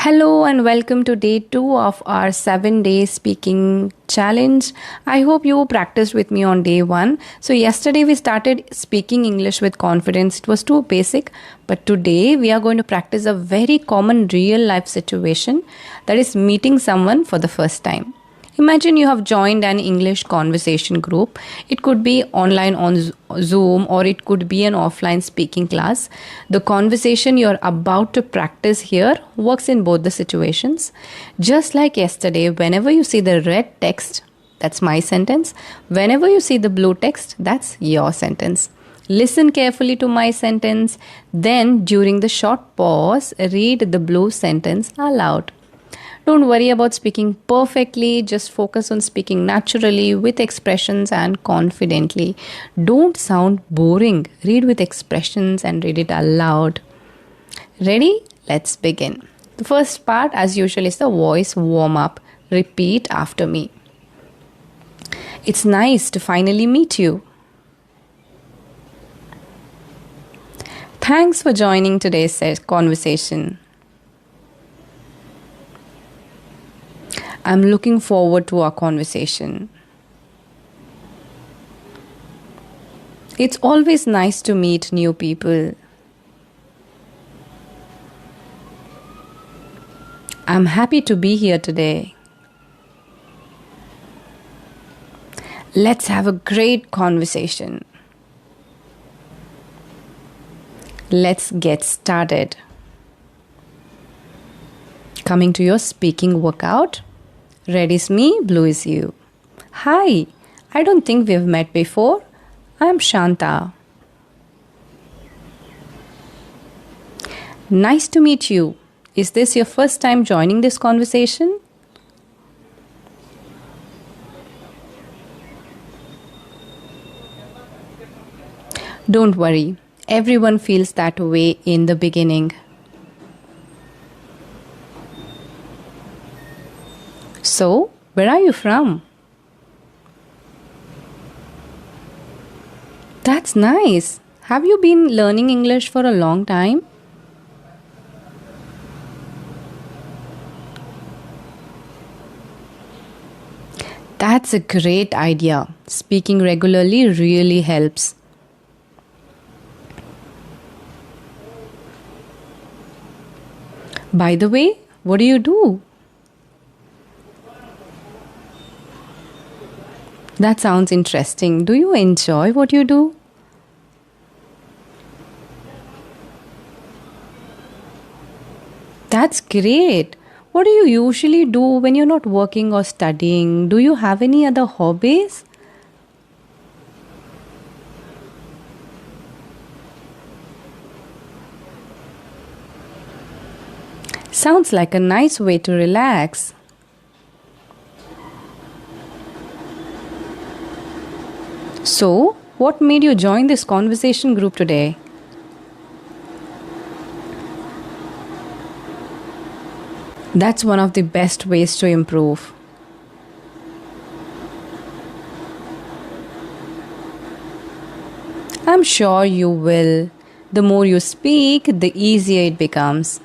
Hello and welcome to day 2 of our 7-day speaking challenge. I hope you practiced with me on day 1. So yesterday we started speaking English with confidence. It was too basic, but today we are going to practice a very common real life situation, that is meeting someone for the first time. Imagine you have joined an English conversation group. It could be online on Zoom or it could be an offline speaking class. The conversation you're about to practice here works in both the situations. Just like yesterday, whenever you see the red text, that's my sentence. Whenever you see the blue text, that's your sentence. Listen carefully to my sentence. Then, during the short pause, read the blue sentence aloud. Don't worry about speaking perfectly, just focus on speaking naturally with expressions and confidently. Don't sound boring. Read with expressions and read it aloud. Ready? Let's begin. The first part, as usual, is the voice warm up. Repeat after me. It's nice to finally meet you. Thanks for joining today's conversation. I'm looking forward to our conversation. It's always nice to meet new people. I'm happy to be here today. Let's have a great conversation. Let's get started. Coming to your speaking workout. Red is me, blue is you. Hi, I don't think we've met before. I'm Shantha. Nice to meet you. Is this your first time joining this conversation? Don't worry, everyone feels that way in the beginning. So, where are you from? That's nice. Have you been learning English for a long time? That's a great idea. Speaking regularly really helps. By the way, what do you do? That sounds interesting. Do you enjoy what you do? That's great. What do you usually do when you're not working or studying? Do you have any other hobbies? Sounds like a nice way to relax. So, what made you join this conversation group today? That's one of the best ways to improve. I'm sure you will. The more you speak, the easier it becomes.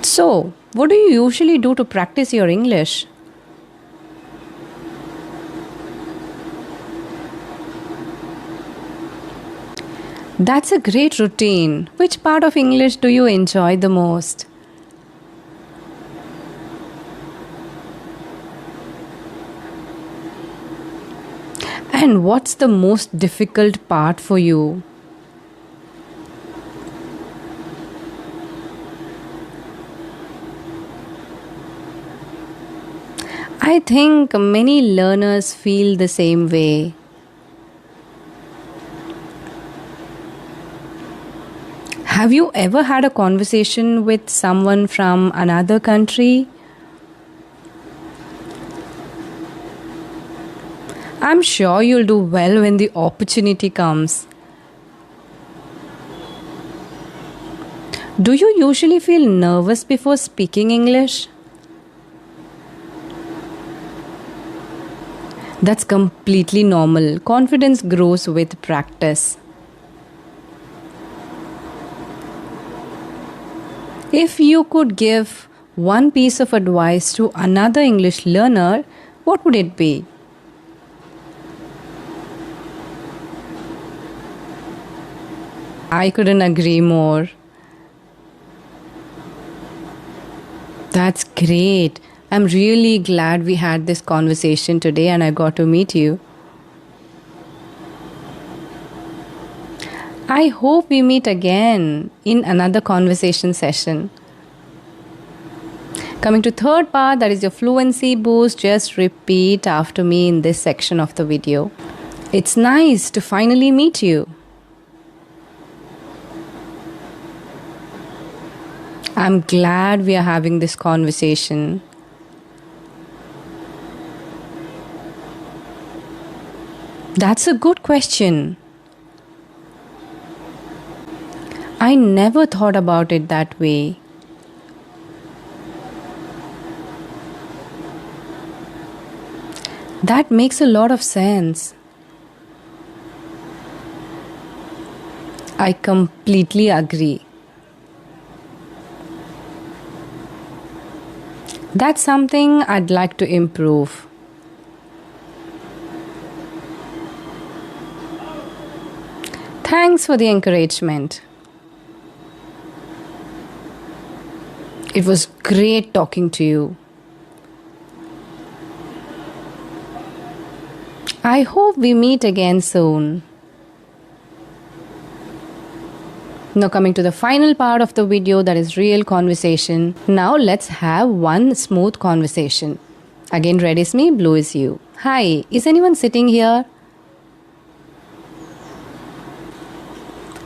So, what do you usually do to practice your English? That's a great routine. Which part of English do you enjoy the most? And what's the most difficult part for you? I think many learners feel the same way. Have you ever had a conversation with someone from another country? I'm sure you'll do well when the opportunity comes. Do you usually feel nervous before speaking English? That's completely normal. Confidence grows with practice. If you could give one piece of advice to another English learner, what would it be? I couldn't agree more. That's great. I'm really glad we had this conversation today and I got to meet you. I hope we meet again in another conversation session. Coming to third part, that is your fluency boost. Just repeat after me in this section of the video. It's nice to finally meet you. I'm glad we are having this conversation. That's a good question. I never thought about it that way. That makes a lot of sense. I completely agree. That's something I'd like to improve. Thanks for the encouragement. It was great talking to you. I hope we meet again soon. Now coming to the final part of the video, that is real conversation. Now let's have one smooth conversation. Again, red is me, blue is you. Hi, is anyone sitting here?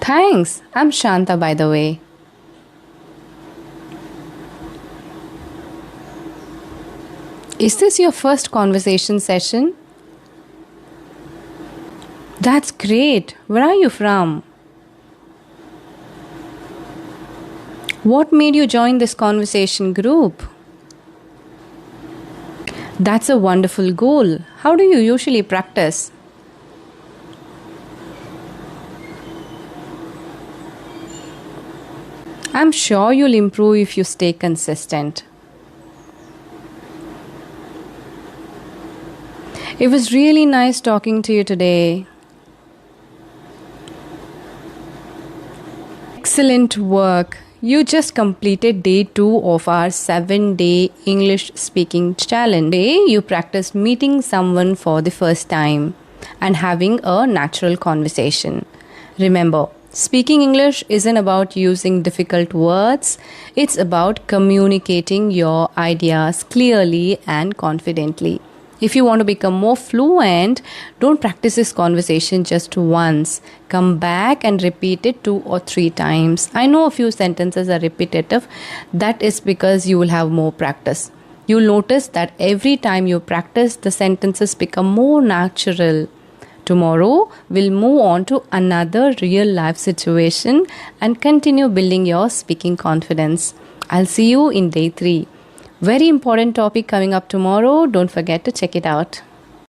Thanks, I'm Shantha by the way. Is this your first conversation session? That's great. Where are you from? What made you join this conversation group? That's a wonderful goal. How do you usually practice? I'm sure you'll improve if you stay consistent. It was really nice talking to you today. Excellent work. You just completed day 2 of our 7-day English speaking challenge. Today, you practiced meeting someone for the first time and having a natural conversation. Remember, speaking English isn't about using difficult words. It's about communicating your ideas clearly and confidently. If you want to become more fluent, don't practice this conversation just once. Come back and repeat it 2 or 3 times. I know a few sentences are repetitive. That is because you will have more practice. You'll notice that every time you practice, the sentences become more natural. Tomorrow, we'll move on to another real life situation and continue building your speaking confidence. I'll see you in day 3. Very important topic coming up tomorrow. Don't forget to check it out.